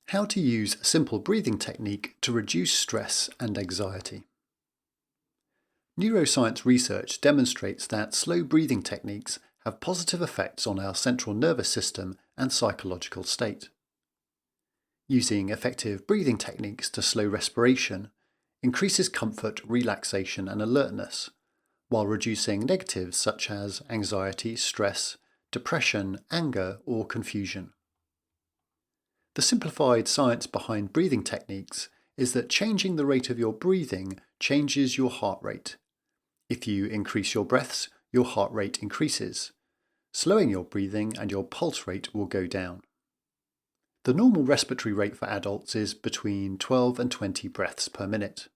How to use a simple breathing technique to reduce stress and anxiety. Neuroscience research demonstrates that slow breathing techniques have positive effects on our central nervous system and psychological state. Using effective breathing techniques to slow respiration increases comfort, relaxation, and alertness, while reducing negatives such as anxiety, stress, depression, anger, or confusion. The simplified science behind breathing techniques is that changing the rate of your breathing changes your heart rate. If you increase your breaths, your heart rate increases. Slowing your breathing and your pulse rate will go down. The normal respiratory rate for adults is between 12 and 20 breaths per minute.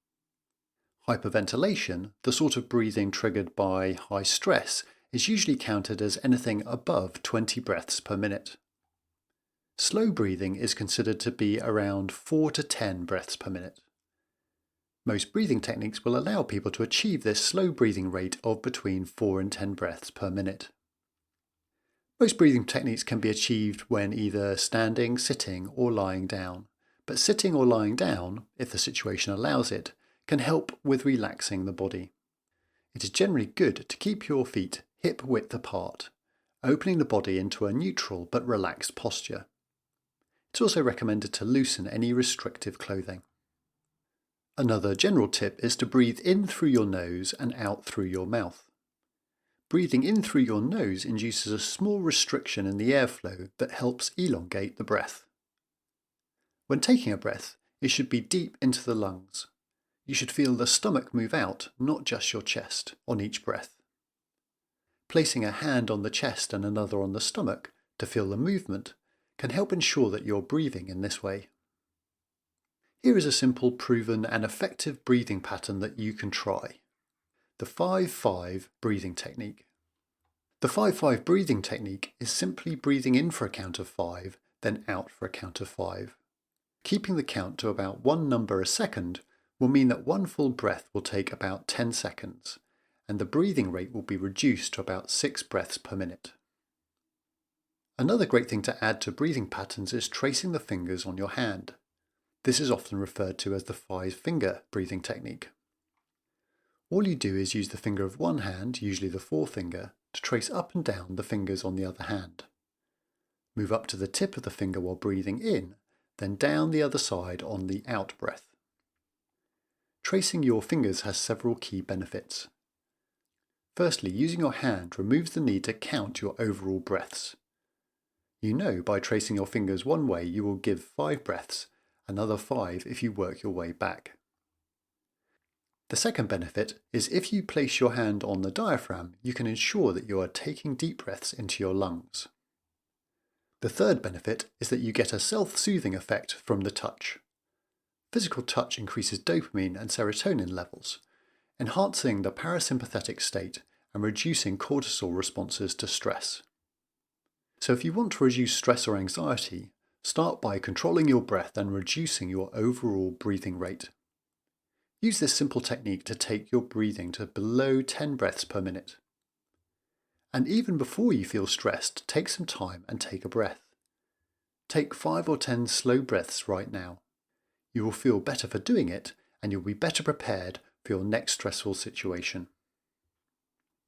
Hyperventilation, the sort of breathing triggered by high stress, is usually counted as anything above 20 breaths per minute. Slow breathing is considered to be around 4 to 10 breaths per minute. Most breathing techniques will allow people to achieve this slow breathing rate of between 4 and 10 breaths per minute. Most breathing techniques can be achieved when either standing, sitting, or lying down. But sitting or lying down, if the situation allows it, can help with relaxing the body. It is generally good to keep your feet hip width apart, opening the body into a neutral but relaxed posture. It's also recommended to loosen any restrictive clothing. Another general tip is to breathe in through your nose and out through your mouth. Breathing in through your nose induces a small restriction in the airflow that helps elongate the breath. When taking a breath, it should be deep into the lungs. You should feel the stomach move out, not just your chest, on each breath. Placing a hand on the chest and another on the stomach to feel the movement can help ensure that you're breathing in this way. Here is a simple, proven and effective breathing pattern that you can try. The 5-5 breathing technique. The 5-5 breathing technique is simply breathing in for a count of 5, then out for a count of 5. Keeping the count to about one number a second will mean that one full breath will take about 10 seconds, and the breathing rate will be reduced to about 6 breaths per minute. Another great thing to add to breathing patterns is tracing the fingers on your hand. This is often referred to as the 5-finger breathing technique. All you do is use the finger of one hand, usually the forefinger, to trace up and down the fingers on the other hand. Move up to the tip of the finger while breathing in, then down the other side on the out breath. Tracing your fingers has several key benefits. Firstly, using your hand removes the need to count your overall breaths. You know by tracing your fingers one way you will give 5 breaths, another 5 if you work your way back. The second benefit is if you place your hand on the diaphragm, you can ensure that you are taking deep breaths into your lungs. The third benefit is that you get a self-soothing effect from the touch. Physical touch increases dopamine and serotonin levels, enhancing the parasympathetic state and reducing cortisol responses to stress. So if you want to reduce stress or anxiety, start by controlling your breath and reducing your overall breathing rate. Use this simple technique to take your breathing to below 10 breaths per minute. And even before you feel stressed, take some time and take a breath. Take 5 or 10 slow breaths right now. You will feel better for doing it, and you'll be better prepared for your next stressful situation.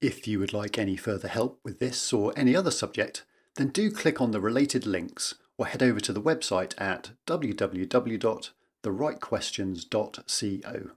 If you would like any further help with this or any other subject, then do click on the related links or head over to the website at www.therightquestions.co.